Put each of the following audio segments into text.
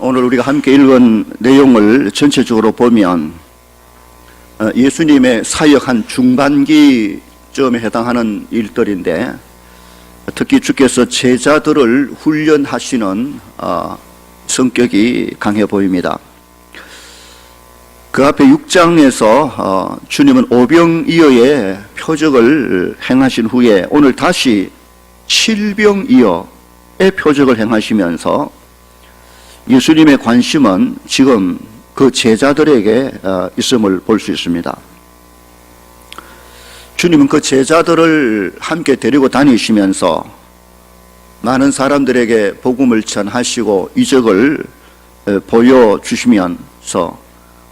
오늘 우리가 함께 읽은 내용을 전체적으로 보면 예수님의 사역 한 중반기쯤에 해당하는 일들인데, 특히 주께서 제자들을 훈련하시는 성격이 강해 보입니다. 그 앞에 6장에서 주님은 오병이어의 표적을 행하신 후에 오늘 다시 칠병이어의 표적을 행하시면서 예수님의 관심은 지금 그 제자들에게 있음을 볼 수 있습니다. 주님은 그 제자들을 함께 데리고 다니시면서 많은 사람들에게 복음을 전하시고 이적을 보여주시면서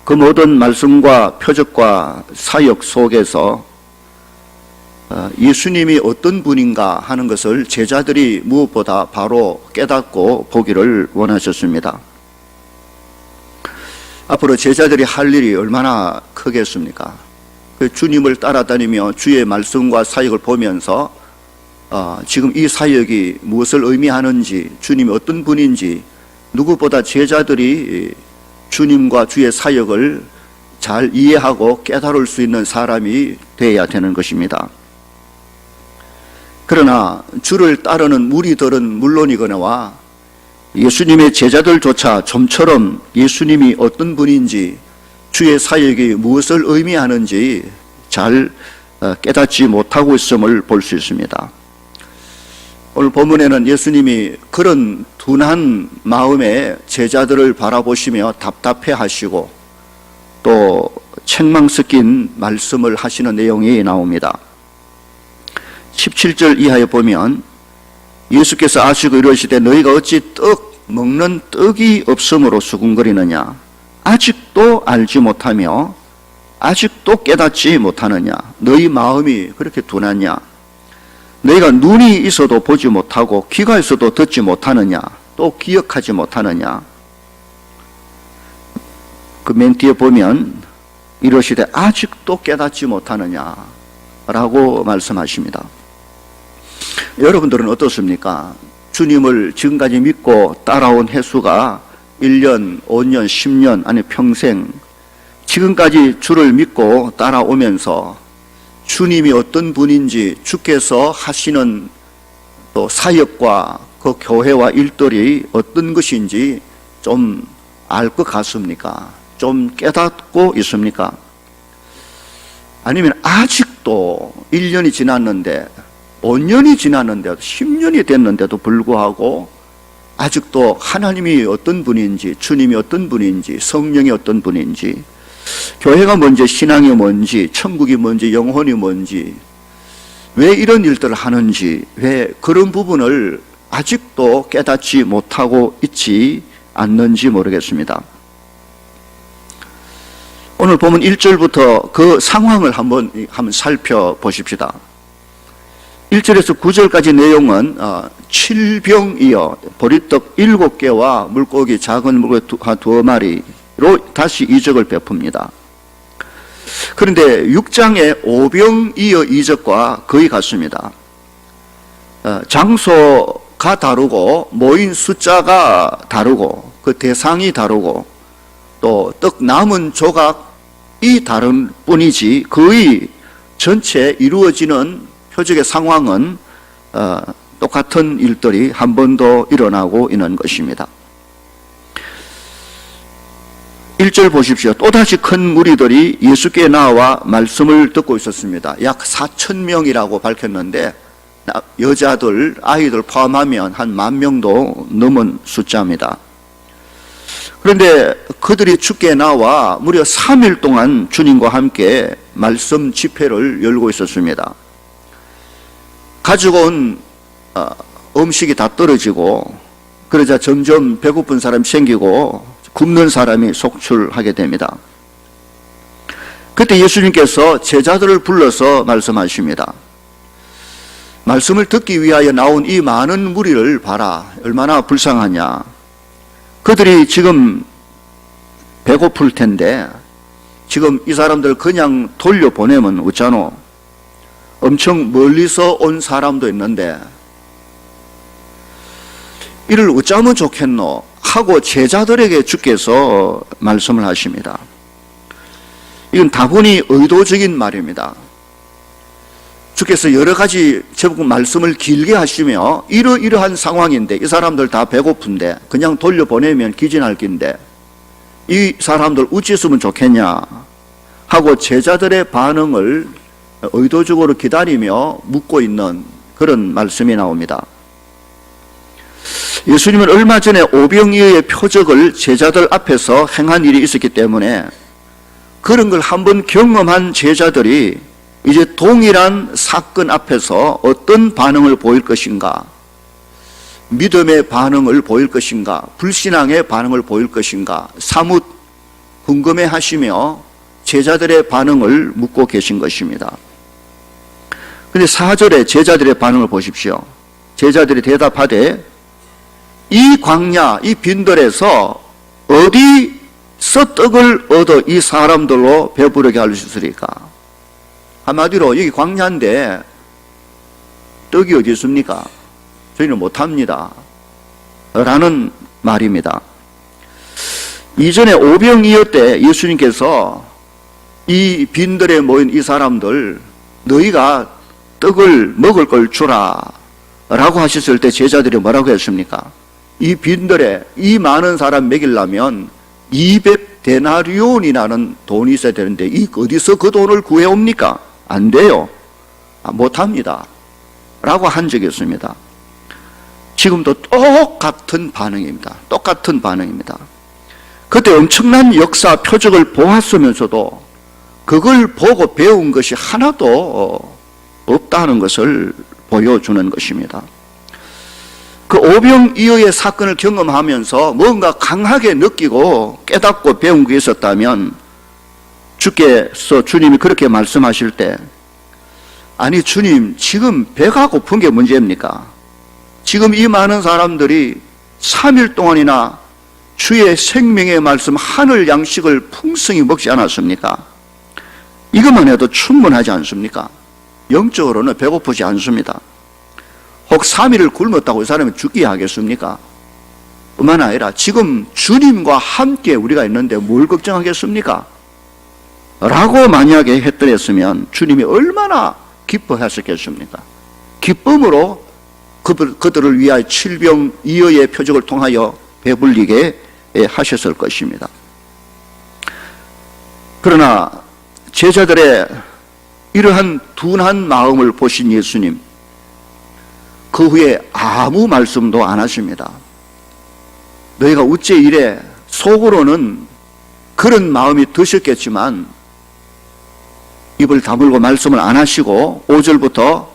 그 모든 말씀과 표적과 사역 속에서 예수님이 어떤 분인가 하는 것을 제자들이 무엇보다 바로 깨닫고 보기를 원하셨습니다. 앞으로 제자들이 할 일이 얼마나 크겠습니까? 주님을 따라다니며 주의 말씀과 사역을 보면서 지금 이 사역이 무엇을 의미하는지, 주님이 어떤 분인지 누구보다 제자들이 주님과 주의 사역을 잘 이해하고 깨달을 수 있는 사람이 되어야 되는 것입니다. 그러나 주를 따르는 무리들은 물론이거니와 예수님의 제자들조차 좀처럼 예수님이 어떤 분인지, 주의 사역이 무엇을 의미하는지 잘 깨닫지 못하고 있음을 볼 수 있습니다. 오늘 본문에는 예수님이 그런 둔한 마음에 제자들을 바라보시며 답답해하시고 또 책망 섞인 말씀을 하시는 내용이 나옵니다. 17절 이하에 보면 예수께서 아시고 이르시되 너희가 어찌 먹는 떡이 없음으로 수군거리느냐? 아직도 알지 못하며 아직도 깨닫지 못하느냐? 너희 마음이 그렇게 둔하냐? 너희가 눈이 있어도 보지 못하고 귀가 있어도 듣지 못하느냐? 또 기억하지 못하느냐? 그 맨 뒤에 보면 이러시되 아직도 깨닫지 못하느냐? 라고 말씀하십니다. 여러분들은 어떻습니까? 주님을 지금까지 믿고 따라온 횟수가 1년, 5년, 10년, 아니 평생 지금까지 주를 믿고 따라오면서 주님이 어떤 분인지, 주께서 하시는 또 사역과 그 교회와 일들이 어떤 것인지 좀 알 것 같습니까? 좀 깨닫고 있습니까? 아니면 아직도 1년이 지났는데 5년이 지났는데도 10년이 됐는데도 불구하고 아직도 하나님이 어떤 분인지, 주님이 어떤 분인지, 성령이 어떤 분인지, 교회가 뭔지, 신앙이 뭔지, 천국이 뭔지, 영혼이 뭔지, 왜 이런 일들을 하는지, 왜 그런 부분을 아직도 깨닫지 못하고 있지 않는지 모르겠습니다. 오늘 보면 1절부터 그 상황을 한번 살펴보십시다. 1절에서 9절까지 내용은 칠병이어 보리떡 7개와 물고기, 작은 물고기 2마리로 다시 이적을 베풉니다. 그런데 6장의 오병이어 이적과 거의 같습니다. 장소가 다르고 모인 숫자가 다르고 그 대상이 다르고 또 떡 남은 조각이 다른 뿐이지 거의 전체 이루어지는 표적의 상황은 똑같은 일들이 한 번 더 일어나고 있는 것입니다. 1절 보십시오. 또다시 큰 무리들이 예수께 나와 말씀을 듣고 있었습니다. 약 4,000명이라고 밝혔는데 여자들, 아이들 포함하면 한 10,000명도 넘은 숫자입니다. 그런데 그들이 주께 나와 무려 3일 동안 주님과 함께 말씀 집회를 열고 있었습니다. 가지고 온 음식이 다 떨어지고 그러자 점점 배고픈 사람이 생기고 굶는 사람이 속출하게 됩니다. 그때 예수님께서 제자들을 불러서 말씀하십니다. 말씀을 듣기 위하여 나온 이 많은 무리를 봐라. 얼마나 불쌍하냐. 그들이 지금 배고플 텐데 지금 이 사람들 그냥 돌려보내면 어쩌노? 엄청 멀리서 온 사람도 있는데 이를 어쩌면 좋겠노? 하고 제자들에게 주께서 말씀을 하십니다. 이건 다분히 의도적인 말입니다. 주께서 여러 가지 제법 말씀을 길게 하시며 이러이러한 상황인데 이 사람들 다 배고픈데 그냥 돌려보내면 기진할 긴데 이 사람들 어찌했으면 좋겠냐 하고 제자들의 반응을 의도적으로 기다리며 묻고 있는 그런 말씀이 나옵니다. 예수님은 얼마 전에 오병이어의 표적을 제자들 앞에서 행한 일이 있었기 때문에 그런 걸 한번 경험한 제자들이 이제 동일한 사건 앞에서 어떤 반응을 보일 것인가, 믿음의 반응을 보일 것인가, 불신앙의 반응을 보일 것인가 사뭇 궁금해 하시며 제자들의 반응을 묻고 계신 것입니다. 그런데 4절에 제자들의 반응을 보십시오. 제자들이 대답하되 이 광야, 이 빈들에서 어디서 떡을 얻어 이 사람들로 배부르게 할 수 있으리까? 한마디로 여기 광야인데 떡이 어디 있습니까? 저희는 못합니다 라는 말입니다. 이전에 오병이어 때 예수님께서 이 빈들에 모인 이 사람들 너희가 떡을 먹을 걸 주라 라고 하셨을 때 제자들이 뭐라고 했습니까? 이 빈들에 이 많은 사람 먹이려면 200데나리온이라는 돈이 있어야 되는데 이 어디서 그 돈을 구해옵니까? 안 돼요. 못합니다 라고 한 적이 있습니다. 지금도 똑같은 반응입니다. 똑같은 반응입니다. 그때 엄청난 역사 표적을 보았으면서도 그걸 보고 배운 것이 하나도 없다는 것을 보여주는 것입니다. 그 오병이어의 사건을 경험하면서 뭔가 강하게 느끼고 깨닫고 배운 게 있었다면 주님이 그렇게 말씀하실 때 아니 주님 지금 배가 고픈 게 문제입니까? 지금 이 많은 사람들이 3일 동안이나 주의 생명의 말씀 하늘 양식을 풍성히 먹지 않았습니까? 이것만 해도 충분하지 않습니까? 영적으로는 배고프지 않습니다. 혹 3일을 굶었다고 이 사람이 죽게 하겠습니까? 뿐만 아니라 지금 주님과 함께 우리가 있는데 뭘 걱정하겠습니까? 라고 만약에 했더랬으면 주님이 얼마나 기뻐했었겠습니까? 기쁨으로 그들을 위하여 칠병이어의 표적을 통하여 배불리게 하셨을 것입니다. 그러나 제자들의 이러한 둔한 마음을 보신 예수님 그 후에 아무 말씀도 안 하십니다. 너희가 어째 이래? 속으로는 그런 마음이 드셨겠지만 입을 다물고 말씀을 안 하시고 5절부터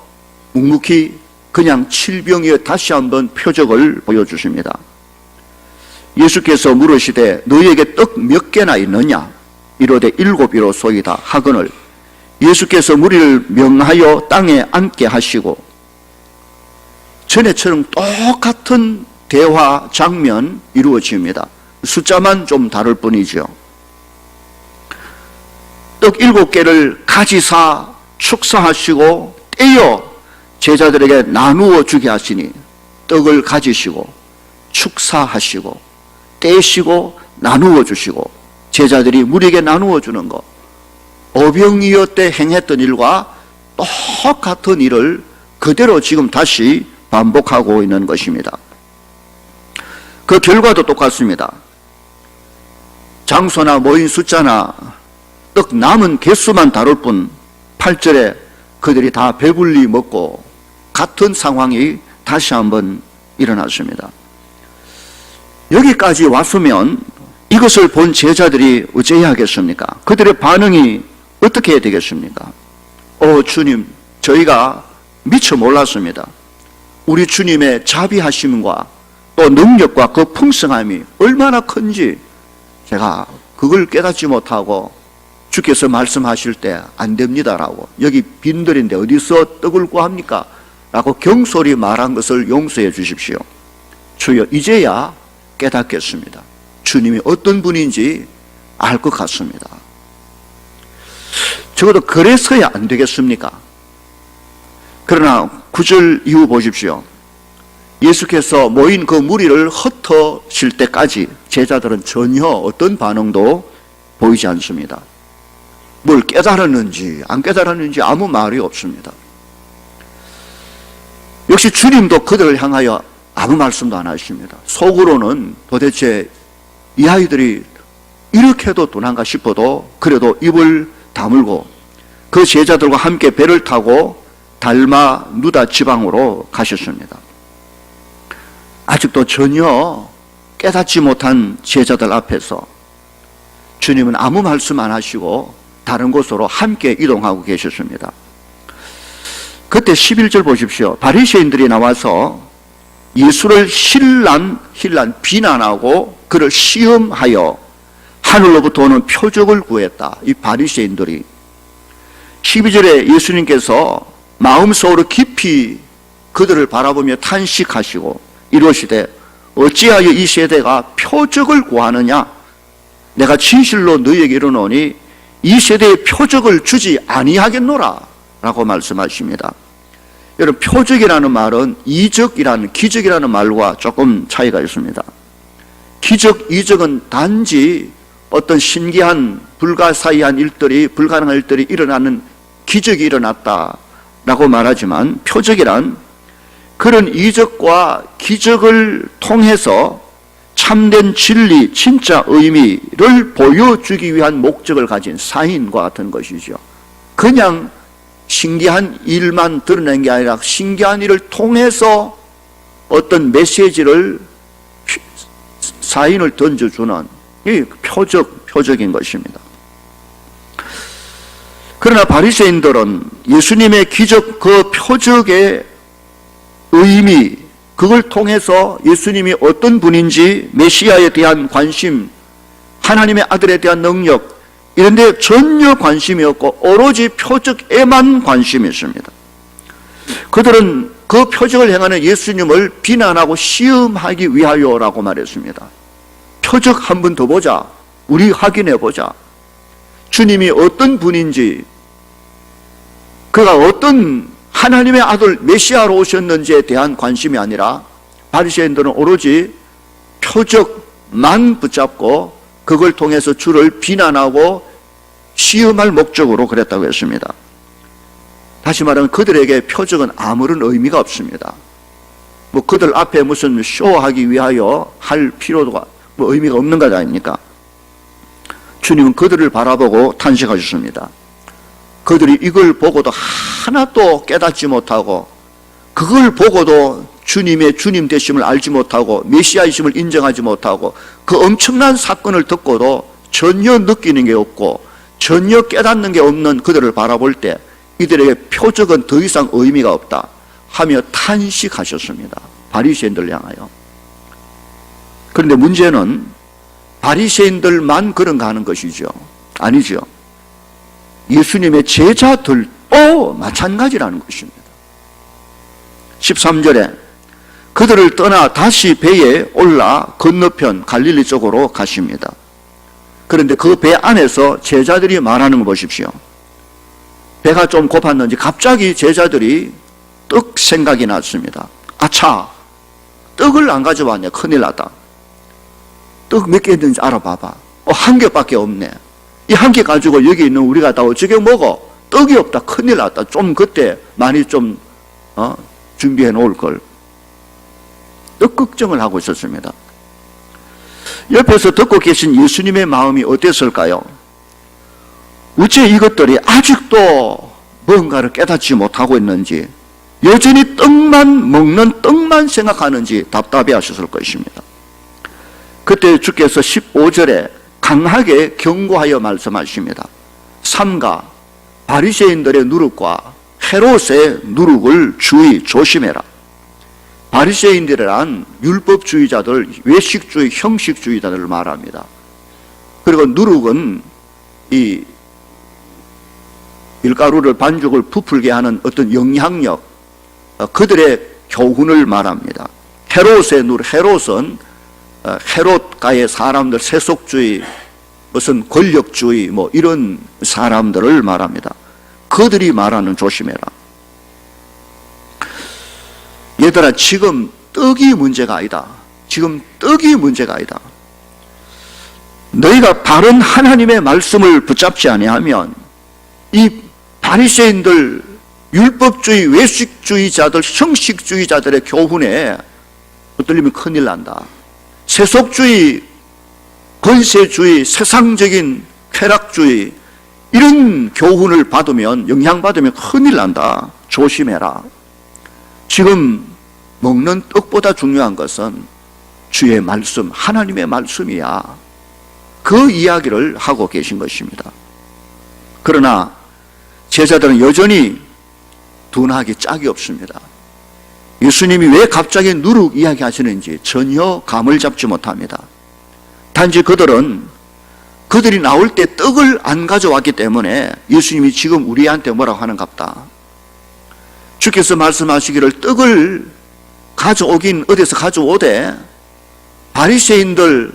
묵묵히 그냥 칠병이어 다시 한번 표적을 보여주십니다. 예수께서 물으시되 너희에게 떡 몇 개나 있느냐? 이르되 7이로소이다 하거늘 예수께서 무리를 명하여 땅에 앉게 하시고 전에처럼 똑같은 대화 장면 이루어집니다. 숫자만 좀 다를 뿐이죠. 떡 7개를 가지사 축사하시고 떼어 제자들에게 나누어 주게 하시니 떡을 가지시고 축사하시고 떼시고 나누어 주시고 제자들이 무리에게 나누어 주는 것 오병이어 때 행했던 일과 똑같은 일을 그대로 지금 다시 반복하고 있는 것입니다. 그 결과도 똑같습니다. 장소나 모인 숫자나 떡 남은 개수만 다를 뿐 8절에 그들이 다 배불리 먹고 같은 상황이 다시 한번 일어났습니다. 여기까지 왔으면 이것을 본 제자들이 어찌해야 하겠습니까? 그들의 반응이 어떻게 해야 되겠습니까? 주님, 저희가 미처 몰랐습니다. 우리 주님의 자비하심과 또 능력과 그 풍성함이 얼마나 큰지 제가 그걸 깨닫지 못하고 주께서 말씀하실 때 안 됩니다라고 여기 빈들인데 어디서 떡을 구합니까? 라고 경솔히 말한 것을 용서해 주십시오. 주여 이제야 깨닫겠습니다. 주님이 어떤 분인지 알 것 같습니다. 적어도 그래서야 안 되겠습니까? 그러나 9절 이후 보십시오. 예수께서 모인 그 무리를 흩어질 때까지 제자들은 전혀 어떤 반응도 보이지 않습니다. 뭘 깨달았는지 안 깨달았는지 아무 말이 없습니다. 역시 주님도 그들을 향하여 아무 말씀도 안 하십니다. 속으로는 도대체 이 아이들이 이렇게도 둔한가 싶어도 그래도 입을 다물고 그 제자들과 함께 배를 타고 달마누다 지방으로 가셨습니다. 아직도 전혀 깨닫지 못한 제자들 앞에서 주님은 아무 말씀 안 하시고 다른 곳으로 함께 이동하고 계셨습니다. 그때 11절 보십시오. 바리새인들이 나와서 예수를 비난하고 그를 시험하여 하늘로부터 오는 표적을 구했다. 이 바리새인들이 12절에 예수님께서 마음속으로 깊이 그들을 바라보며 탄식하시고 이러시되 어찌하여 이 세대가 표적을 구하느냐? 내가 진실로 너희에게 이르노니 이 세대에 표적을 주지 아니하겠노라 라고 말씀하십니다. 여러분, 표적이라는 말은 이적이라는, 기적이라는 말과 조금 차이가 있습니다. 기적, 이적은 단지 어떤 신기한 불가사의한 일들이, 불가능한 일들이 일어나는 기적이 일어났다라고 말하지만, 표적이란 그런 이적과 기적을 통해서 참된 진리, 진짜 의미를 보여주기 위한 목적을 가진 사인과 같은 것이죠. 그냥 신기한 일만 드러낸 게 아니라 신기한 일을 통해서 어떤 메시지를, 사인을 던져주는 이 표적인 것입니다. 그러나 바리새인들은 예수님의 기적, 그 표적의 의미, 그걸 통해서 예수님이 어떤 분인지, 메시아에 대한 관심, 하나님의 아들에 대한 능력, 이런 데 전혀 관심이 없고 오로지 표적에만 관심이 있습니다. 그들은 그 표적을 행하는 예수님을 비난하고 시험하기 위하여라고 말했습니다. 표적 한 번 더 보자. 우리 확인해 보자. 주님이 어떤 분인지, 그가 어떤 하나님의 아들 메시아로 오셨는지에 대한 관심이 아니라 바리새인들은 오로지 표적만 붙잡고 그걸 통해서 주를 비난하고 시험할 목적으로 그랬다고 했습니다. 다시 말하면 그들에게 표적은 아무런 의미가 없습니다. 뭐 그들 앞에 무슨 쇼하기 위하여 할 필요가 뭐 의미가 없는 것 아닙니까? 주님은 그들을 바라보고 탄식하셨습니다. 그들이 이걸 보고도 하나도 깨닫지 못하고, 그걸 보고도 주님의 주님 되심을 알지 못하고 메시아이심을 인정하지 못하고 그 엄청난 사건을 듣고도 전혀 느끼는 게 없고 전혀 깨닫는 게 없는 그들을 바라볼 때 이들에게 표적은 더 이상 의미가 없다 하며 탄식하셨습니다. 바리새인들 향하여. 그런데 문제는 바리새인들만 그런가 하는 것이죠. 아니죠. 예수님의 제자들도 마찬가지라는 것입니다. 13절에 그들을 떠나 다시 배에 올라 건너편 갈릴리 쪽으로 가십니다. 그런데 그 배 안에서 제자들이 말하는 거 보십시오. 배가 좀 고팠는지 갑자기 제자들이 떡 생각이 났습니다. 아차, 떡을 안 가져왔네. 큰일 났다. 떡 몇 개 있는지 알아봐봐. 한 개밖에 없네. 이 한 개 가지고 여기 있는 우리가 다 어떻게 먹어? 떡이 없다. 큰일 났다. 좀 그때 많이 좀 준비해 놓을 걸. 떡 걱정을 하고 있었습니다. 옆에서 듣고 계신 예수님의 마음이 어땠을까요? 어째 이것들이 아직도 뭔가를 깨닫지 못하고 있는지, 여전히 떡만 먹는, 떡만 생각하는지 답답해 하셨을 것입니다. 그때 주께서 15절에 강하게 경고하여 말씀하십니다. 삼가 바리새인들의 누룩과 헤롯의 누룩을 주의 조심해라. 바리새인들이란 율법주의자들, 외식주의, 형식주의자들을 말합니다. 그리고 누룩은 이 밀가루를, 반죽을 부풀게 하는 어떤 영향력, 그들의 교훈을 말합니다. 헤롯의 누룩, 헤롯은 헤롯가의 사람들, 세속주의, 무슨 권력주의, 뭐 이런 사람들을 말합니다. 그들이 말하는 조심해라. 얘들아, 지금 떡이 문제가 아니다. 지금 떡이 문제가 아니다. 너희가 바른 하나님의 말씀을 붙잡지 아니하면 이 바리새인들, 율법주의, 외식주의자들, 형식주의자들의 교훈에 붙들리면 큰일 난다. 세속주의, 권세주의, 세상적인 쾌락주의, 이런 교훈을 받으면, 영향받으면 큰일 난다. 조심해라. 지금 먹는 떡보다 중요한 것은 주의 말씀, 하나님의 말씀이야. 그 이야기를 하고 계신 것입니다. 그러나 제자들은 여전히 둔하기 짝이 없습니다. 예수님이 왜 갑자기 누룩 이야기하시는지 전혀 감을 잡지 못합니다. 단지 그들이 나올 때 떡을 안 가져왔기 때문에 예수님이 지금 우리한테 뭐라고 하는갑다. 주께서 말씀하시기를 떡을 가져오긴 어디서 가져오되 바리새인들,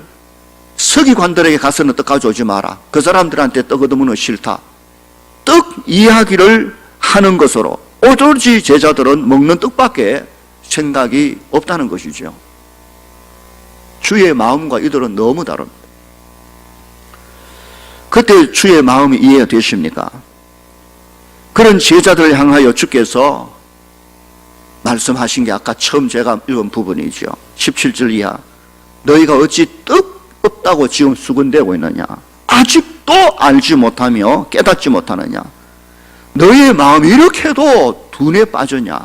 서기관들에게 가서는 떡 가져오지 마라. 그 사람들한테 떡 얻으면 싫다. 떡 이야기를 하는 것으로 오로지 제자들은 먹는 떡밖에 생각이 없다는 것이죠. 주의 마음과 이들은 너무 다릅니다. 그때 주의 마음이 이해가 되십니까? 그런 제자들을 향하여 주께서 말씀하신 게 아까 처음 제가 읽은 부분이죠. 17절 이하. 너희가 어찌 떡 없다고 지금 수군대고 있느냐? 아직도 알지 못하며 깨닫지 못하느냐? 너희의 마음이 이렇게도 둔에 빠졌냐?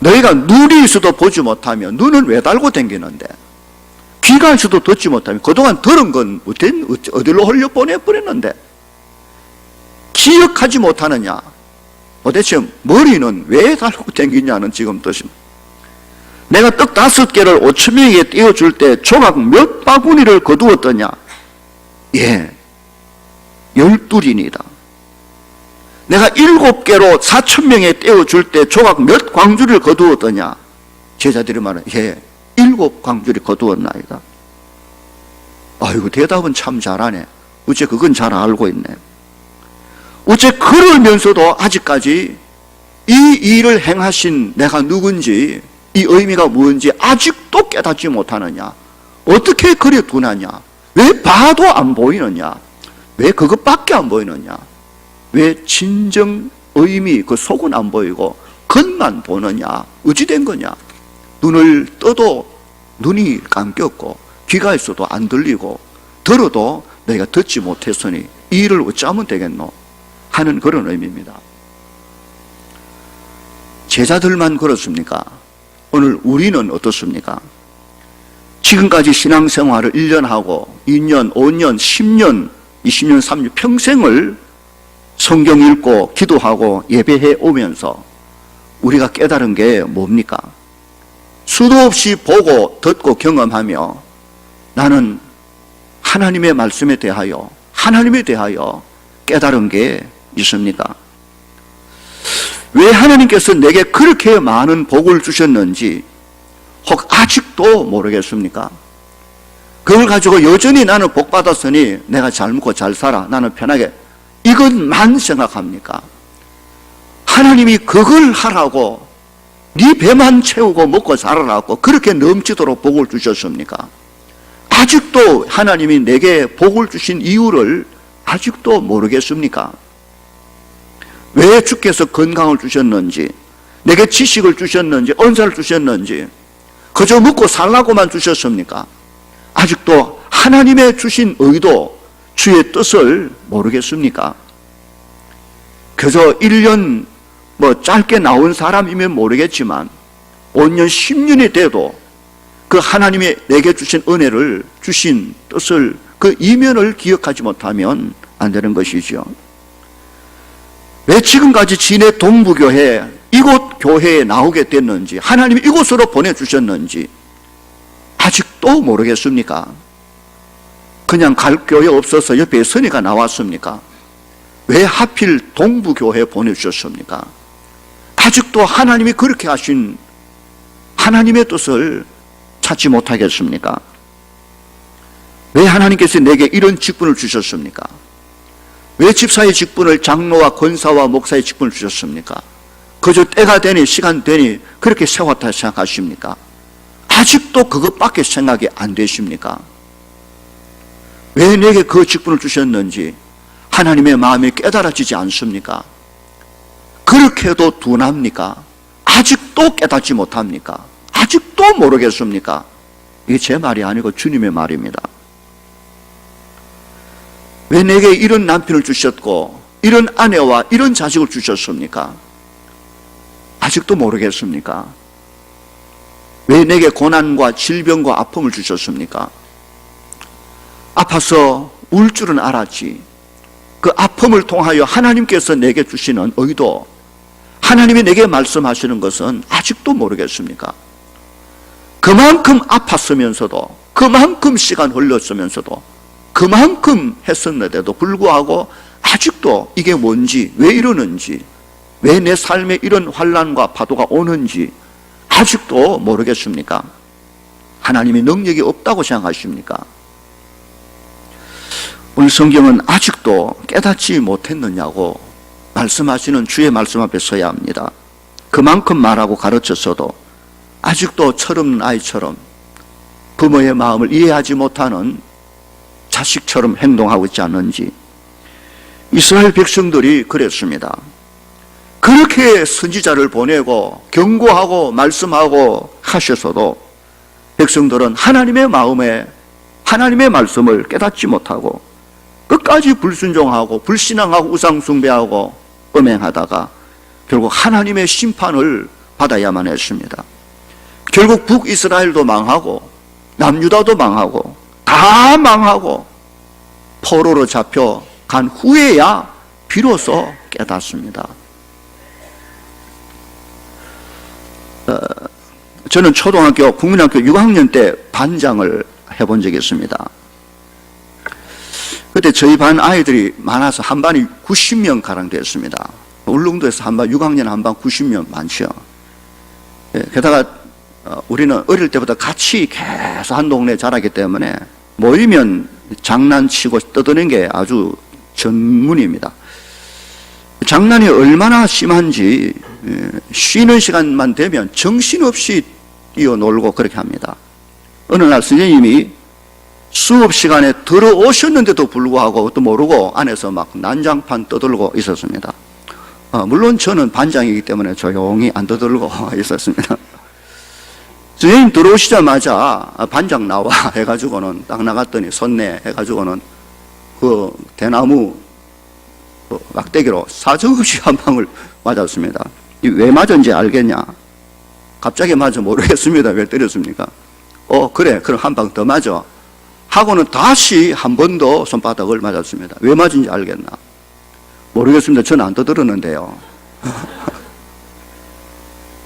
너희가 눈이 있어도 보지 못하며 눈은 왜 달고 다니는데, 귀가 있어도 듣지 못하며 그동안 들은 건 어디로 흘려보내버렸는데 기억하지 못하느냐? 도대체 머리는 왜 달고 다니냐는 지금 뜻입니다. 내가 떡 5개를 5,000명에게 떼어줄 때 조각 몇 바구니를 거두었더냐? 예, 12린이다. 내가 7개로 4,000명에 떼어줄 때 조각 몇 광주리를 거두었더냐? 제자들이 말은 예, 7광주리 거두었나이다. 아이고, 대답은 참 잘하네. 어째 그건 잘 알고 있네. 어째 그러면서도 아직까지 이 일을 행하신 내가 누군지, 이 의미가 무엇인지 아직도 깨닫지 못하느냐? 어떻게 그리 둔하냐? 왜 봐도 안 보이느냐? 왜 그것밖에 안 보이느냐? 왜 진정 의미, 그 속은 안 보이고 겉만 보느냐? 어찌 된 거냐? 눈을 떠도 눈이 감겼고 귀가 있어도 안 들리고 들어도 내가 듣지 못했으니 이 일을 어찌하면 되겠노? 하는 그런 의미입니다. 제자들만 그렇습니까? 오늘 우리는 어떻습니까? 지금까지 신앙생활을 1년 하고 2년, 5년, 10년, 20년, 30년 평생을 성경 읽고 기도하고 예배해 오면서 우리가 깨달은 게 뭡니까? 수도 없이 보고 듣고 경험하며 나는 하나님의 말씀에 대하여, 하나님에 대하여 깨달은 게 있습니까? 왜 하나님께서 내게 그렇게 많은 복을 주셨는지 혹 아직도 모르겠습니까? 그걸 가지고 여전히 나는 복 받았으니 내가 잘 먹고 잘 살아, 나는 편하게, 이것만 생각합니까? 하나님이 그걸 하라고, 네 배만 채우고 먹고 살아라고 그렇게 넘치도록 복을 주셨습니까? 아직도 하나님이 내게 복을 주신 이유를 아직도 모르겠습니까? 왜 주께서 건강을 주셨는지, 내게 지식을 주셨는지, 은사를 주셨는지, 그저 먹고 살라고만 주셨습니까? 아직도 하나님의 주신 의도, 주의 뜻을 모르겠습니까? 그저 1년 짧게 나온 사람이면 모르겠지만 5년, 10년이 돼도 그 하나님의 내게 주신 은혜를, 주신 뜻을, 그 이면을 기억하지 못하면 안 되는 것이죠. 왜 지금까지 진해 동부교회, 이곳 교회에 나오게 됐는지, 하나님이 이곳으로 보내주셨는지 아직도 모르겠습니까? 그냥 갈 교회 없어서 옆에 선의가 나왔습니까? 왜 하필 동부교회에 보내주셨습니까? 아직도 하나님이 그렇게 하신 하나님의 뜻을 찾지 못하겠습니까? 왜 하나님께서 내게 이런 직분을 주셨습니까? 왜 집사의 직분을 장로와 권사와 목사의 직분을 주셨습니까? 그저 때가 되니 시간 되니 그렇게 세웠다 생각하십니까? 아직도 그것밖에 생각이 안 되십니까? 왜 내게 그 직분을 주셨는지 하나님의 마음이 깨달아지지 않습니까? 그렇게도 둔합니까? 아직도 깨닫지 못합니까? 아직도 모르겠습니까? 이게 제 말이 아니고 주님의 말입니다. 왜 내게 이런 남편을 주셨고 이런 아내와 이런 자식을 주셨습니까? 아직도 모르겠습니까? 왜 내게 고난과 질병과 아픔을 주셨습니까? 아파서 울 줄은 알았지. 그 아픔을 통하여 하나님께서 내게 주시는 의도, 하나님이 내게 말씀하시는 것은 아직도 모르겠습니까? 그만큼 아팠으면서도, 그만큼 시간 흘렀으면서도, 그만큼 했었는데도 불구하고 아직도 이게 뭔지, 왜 이러는지, 왜 내 삶에 이런 환난과 파도가 오는지 아직도 모르겠습니까? 하나님이 능력이 없다고 생각하십니까? 오늘 성경은 아직도 깨닫지 못했느냐고 말씀하시는 주의 말씀 앞에 서야 합니다. 그만큼 말하고 가르쳤어도 아직도 철없는 아이처럼 부모의 마음을 이해하지 못하는 자식처럼 행동하고 있지 않는지. 이스라엘 백성들이 그랬습니다. 그렇게 선지자를 보내고 경고하고 말씀하고 하셔서도 백성들은 하나님의 마음에 하나님의 말씀을 깨닫지 못하고 끝까지 불순종하고 불신앙하고 우상숭배하고 음행하다가 결국 하나님의 심판을 받아야만 했습니다. 결국 북이스라엘도 망하고 남유다도 망하고 다 망하고 포로로 잡혀간 후에야 비로소 깨닫습니다. 저는 초등학교, 국민학교 6학년 때 반장을 해본 적이 있습니다. 그때 저희 반 아이들이 많아서 한 반이 90명 가량 됐습니다. 울릉도에서 한 반, 6학년 한 반 90명 많죠. 게다가 우리는 어릴 때부터 같이 계속 한 동네에 자라기 때문에 모이면 장난치고 떠드는 게 아주 전문입니다. 장난이 얼마나 심한지 쉬는 시간만 되면 정신없이 뛰어놀고 그렇게 합니다. 어느 날 선생님이 수업 시간에 들어오셨는데도 불구하고 또 모르고 안에서 막 난장판 떠들고 있었습니다. 물론 저는 반장이기 때문에 조용히 안 떠들고 있었습니다. 선생님 들어오시자마자 반장 나와 해가지고는 딱 나갔더니 손내 해가지고는 그 대나무 막대기로 사정없이 한 방을 맞았습니다. 왜 맞은지 알겠냐? 갑자기 맞아 모르겠습니다. 왜 때렸습니까? 그래 그럼 한 방 더 맞아 하고는 다시 한 번 더 손바닥을 맞았습니다. 왜 맞은지 알겠나? 모르겠습니다. 저는 안 떠들었는데요.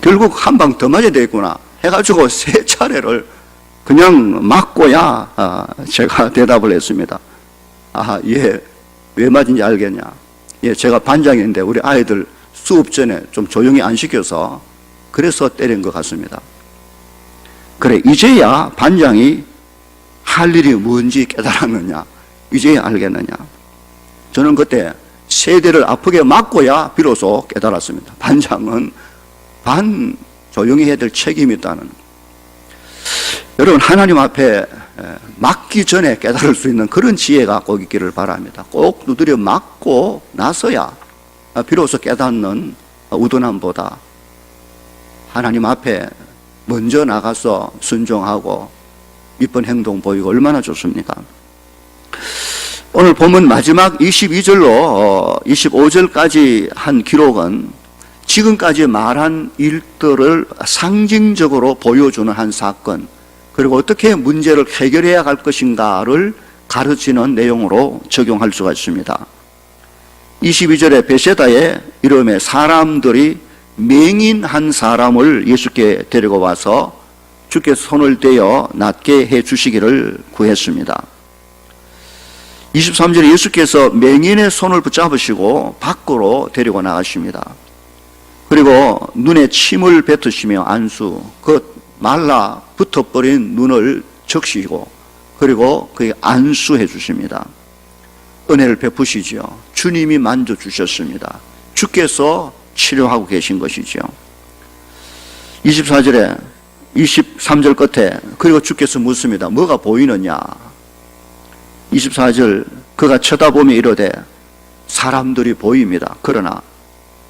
결국 한 방 더 맞아야 되겠구나 해가지고 3차례를 그냥 맞고야 제가 대답을 했습니다. 예, 왜 맞은지 알겠냐? 예, 제가 반장인데 우리 아이들 수업 전에 좀 조용히 안 시켜서 그래서 때린 것 같습니다. 그래, 이제야 반장이 할 일이 뭔지 깨달았느냐? 이제야 알겠느냐? 저는 그때 세대를 아프게 맞고야 비로소 깨달았습니다. 반장은 반 조용히 해야 될 책임이 있다는. 여러분, 하나님 앞에 맞기 전에 깨달을 수 있는 그런 지혜가 꼭 있기를 바랍니다. 꼭 두드려 맞고 나서야 비로소 깨닫는 우둔함보다 하나님 앞에 먼저 나가서 순종하고 이쁜 행동 보이고 얼마나 좋습니까? 오늘 본문 마지막 22절로 25절까지 한 기록은 지금까지 말한 일들을 상징적으로 보여주는 한 사건, 그리고 어떻게 문제를 해결해야 할 것인가를 가르치는 내용으로 적용할 수가 있습니다. 22절에 베세다의 이름의 사람들이 맹인 한 사람을 예수께 데리고 와서 주께서 손을 떼어 낫게 해 주시기를 구했습니다. 23절에 예수께서 맹인의 손을 붙잡으시고 밖으로 데리고 나가십니다. 그리고 눈에 침을 뱉으시며 안수, 그 말라 붙어버린 눈을 적시고 그리고 그에게 안수해 주십니다. 은혜를 베푸시지요. 주님이 만져주셨습니다. 주께서 치료하고 계신 것이죠. 24절에 23절 끝에 그리고 주께서 묻습니다. 뭐가 보이느냐? 24절 그가 쳐다보며 이르되 사람들이 보입니다. 그러나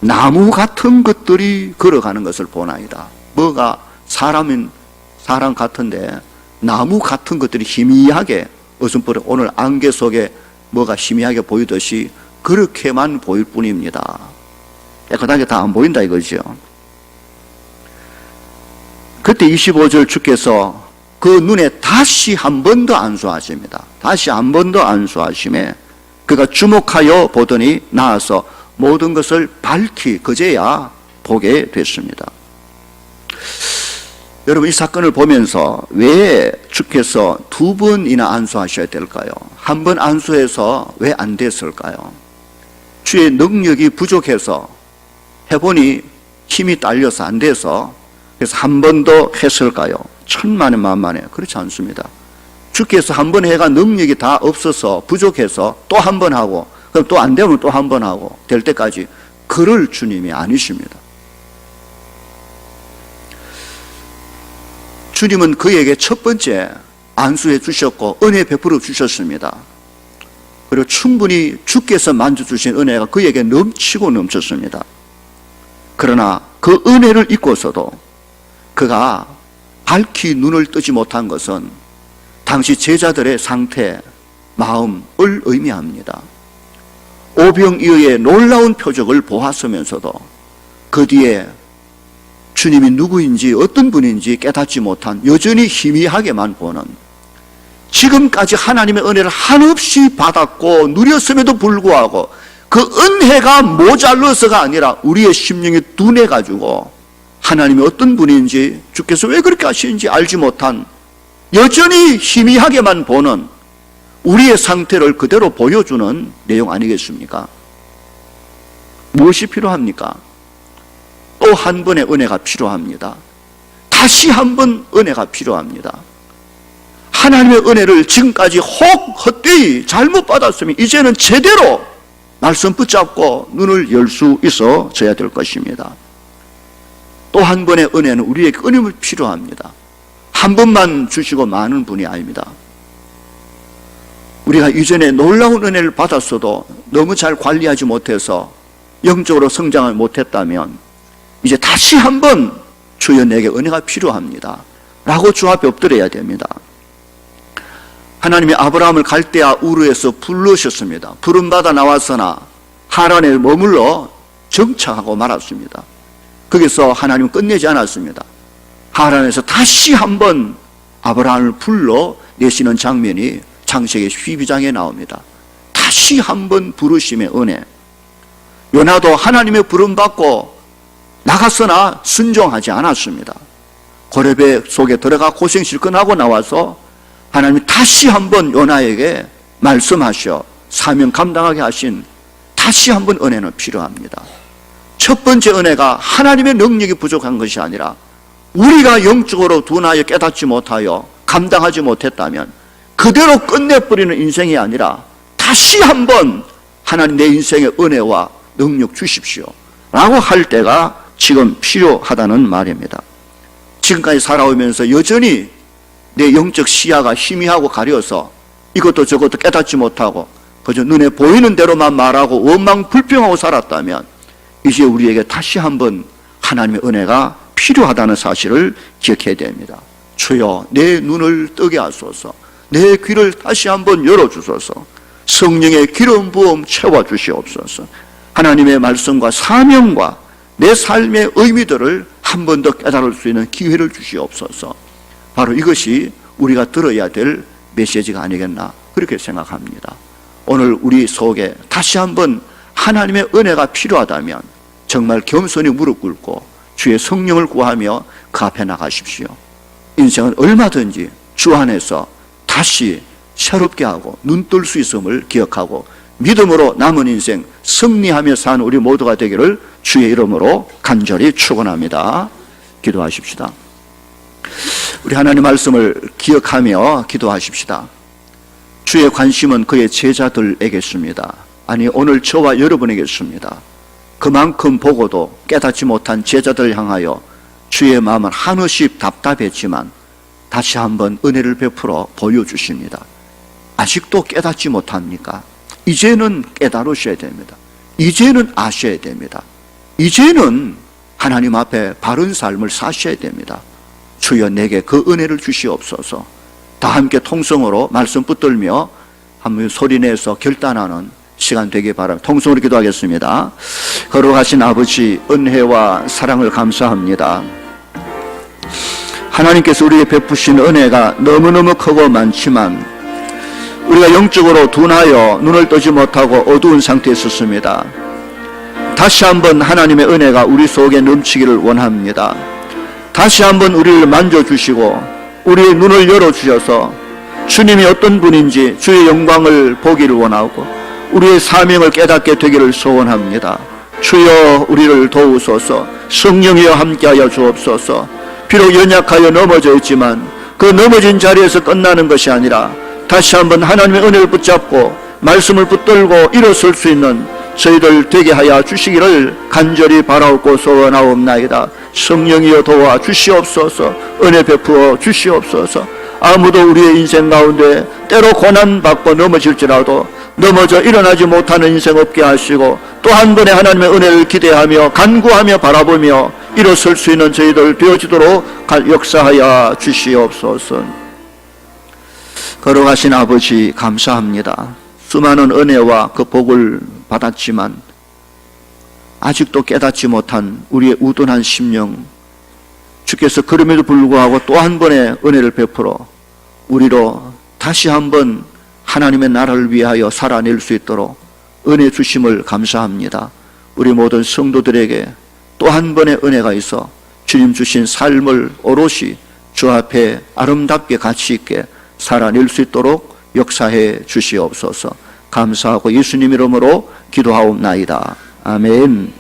나무 같은 것들이 걸어가는 것을 보나이다. 뭐가 사람 같은데 나무 같은 것들이 희미하게 어슴푸레 오늘 안개 속에 뭐가 희미하게 보이듯이 그렇게만 보일 뿐입니다. 깨끗하게 다 안 보인다 이거죠. 그때 25절 주께서 그 눈에 다시 한 번 더 안수하십니다. 다시 한 번 더 안수하심에 그가 주목하여 보더니 나아서 모든 것을 밝히 그제야 보게 됐습니다. 여러분, 이 사건을 보면서 왜 주께서 두 번이나 안수하셔야 될까요? 한 번 안수해서 왜 안 됐을까요? 주의 능력이 부족해서 해보니 힘이 딸려서 안 돼서 그래서 한 번 더 했을까요? 천만에 만만에 그렇지 않습니다. 주께서 한 번 해가 능력이 다 없어서 부족해서 또 한 번 하고 그럼 또 안 되면 또 한 번 하고 될 때까지 그럴 주님이 아니십니다. 주님은 그에게 첫 번째 안수해 주셨고 은혜 베풀어 주셨습니다. 그리고 충분히 주께서 만져주신 은혜가 그에게 넘치고 넘쳤습니다. 그러나 그 은혜를 잊고서도 그가 밝히 눈을 뜨지 못한 것은 당시 제자들의 상태, 마음을 의미합니다. 오병이어의 놀라운 표적을 보았으면서도 그 뒤에 주님이 누구인지 어떤 분인지 깨닫지 못한 여전히 희미하게만 보는 지금까지 하나님의 은혜를 한없이 받았고 누렸음에도 불구하고 그 은혜가 모자라서가 아니라 우리의 심령이 둔해가지고 하나님이 어떤 분인지 주께서 왜 그렇게 하시는지 알지 못한 여전히 희미하게만 보는 우리의 상태를 그대로 보여주는 내용 아니겠습니까? 무엇이 필요합니까? 또 한 번의 은혜가 필요합니다. 다시 한 번 은혜가 필요합니다. 하나님의 은혜를 지금까지 혹 헛되이 잘못 받았으면 이제는 제대로 말씀 붙잡고 눈을 열 수 있어져야 될 것입니다. 또 한 번의 은혜는 우리에게 끊임없이 필요합니다. 한 번만 주시고 마는 분이 아닙니다. 우리가 이전에 놀라운 은혜를 받았어도 너무 잘 관리하지 못해서 영적으로 성장을 못했다면 이제 다시 한번 주여 내게 은혜가 필요합니다 라고 주 앞에 엎드려야 됩니다. 하나님이 아브라함을 갈대아 우르에서 부르셨습니다. 부름받아 나왔으나 하란에 머물러 정착하고 말았습니다. 거기서 하나님은 끝내지 않았습니다. 하란에서 다시 한번 아브라함을 불러 내시는 장면이 창세기 12장에 나옵니다. 다시 한번 부르심의 은혜. 요나도 하나님의 부름받고 나갔으나 순종하지 않았습니다. 고레배 속에 들어가 고생 실컷 하고 나와서 하나님이 다시 한번 요나에게 말씀하셔 사명 감당하게 하신 다시 한번 은혜는 필요합니다. 첫 번째 은혜가 하나님의 능력이 부족한 것이 아니라 우리가 영적으로 둔하여 깨닫지 못하여 감당하지 못했다면 그대로 끝내버리는 인생이 아니라 다시 한번 하나님 내 인생의 은혜와 능력 주십시오 라고 할 때가 지금 필요하다는 말입니다. 지금까지 살아오면서 여전히 내 영적 시야가 희미하고 가려서 이것도 저것도 깨닫지 못하고 그저 눈에 보이는 대로만 말하고 원망 불평하고 살았다면 이제 우리에게 다시 한번 하나님의 은혜가 필요하다는 사실을 기억해야 됩니다. 주여 내 눈을 뜨게 하소서, 내 귀를 다시 한번 열어주소서, 성령의 기름 부음 채워주시옵소서. 하나님의 말씀과 사명과 내 삶의 의미들을 한 번 더 깨달을 수 있는 기회를 주시옵소서. 바로 이것이 우리가 들어야 될 메시지가 아니겠나 그렇게 생각합니다. 오늘 우리 속에 다시 한번 하나님의 은혜가 필요하다면 정말 겸손히 무릎 꿇고 주의 성령을 구하며 그 앞에 나가십시오. 인생은 얼마든지 주 안에서 다시 새롭게 하고 눈 뜰 수 있음을 기억하고 믿음으로 남은 인생 승리하며 사는 우리 모두가 되기를 주의 이름으로 간절히 축원합니다. 기도하십시다. 우리 하나님 말씀을 기억하며 기도하십시다. 주의 관심은 그의 제자들에게 있습니다. 아니 오늘 저와 여러분에게 있습니다. 그만큼 보고도 깨닫지 못한 제자들 향하여 주의 마음은 한없이 답답했지만 다시 한번 은혜를 베풀어 보여주십니다. 아직도 깨닫지 못합니까? 이제는 깨달으셔야 됩니다. 이제는 아셔야 됩니다. 이제는 하나님 앞에 바른 삶을 사셔야 됩니다. 주여 내게 그 은혜를 주시옵소서. 다 함께 통성으로 말씀 붙들며 한번 소리내서 결단하는 시간 되기 바랍니다. 통성으로 기도하겠습니다. 거룩하신 아버지, 은혜와 사랑을 감사합니다. 하나님께서 우리에게 베푸신 은혜가 너무너무 크고 많지만 우리가 영적으로 둔하여 눈을 뜨지 못하고 어두운 상태에 있었습니다. 다시 한번 하나님의 은혜가 우리 속에 넘치기를 원합니다. 다시 한번 우리를 만져주시고 우리의 눈을 열어주셔서 주님이 어떤 분인지 주의 영광을 보기를 원하고 우리의 사명을 깨닫게 되기를 소원합니다. 주여 우리를 도우소서. 성령이여 함께하여 주옵소서. 비록 연약하여 넘어져 있지만 그 넘어진 자리에서 끝나는 것이 아니라 다시 한번 하나님의 은혜를 붙잡고 말씀을 붙들고 일어설 수 있는 저희들 되게 하여 주시기를 간절히 바라옵고 소원하옵나이다. 성령이여 도와 주시옵소서. 은혜 베푸어 주시옵소서. 아무도 우리의 인생 가운데 때로 고난받고 넘어질지라도 넘어져 일어나지 못하는 인생 없게 하시고 또 한 번의 하나님의 은혜를 기대하며 간구하며 바라보며 일어설 수 있는 저희들 되어지도록 역사하여 주시옵소서. 거룩하신 아버지 감사합니다. 수많은 은혜와 그 복을 받았지만 아직도 깨닫지 못한 우리의 우둔한 심령, 주께서 그럼에도 불구하고 또 한 번의 은혜를 베풀어 우리로 다시 한번 하나님의 나라를 위하여 살아낼 수 있도록 은혜 주심을 감사합니다. 우리 모든 성도들에게 또 한 번의 은혜가 있어 주님 주신 삶을 오롯이 주 앞에 아름답게 가치 있게 살아낼 수 있도록 역사해 주시옵소서. 감사하고 예수님 이름으로 기도하옵나이다. 아멘.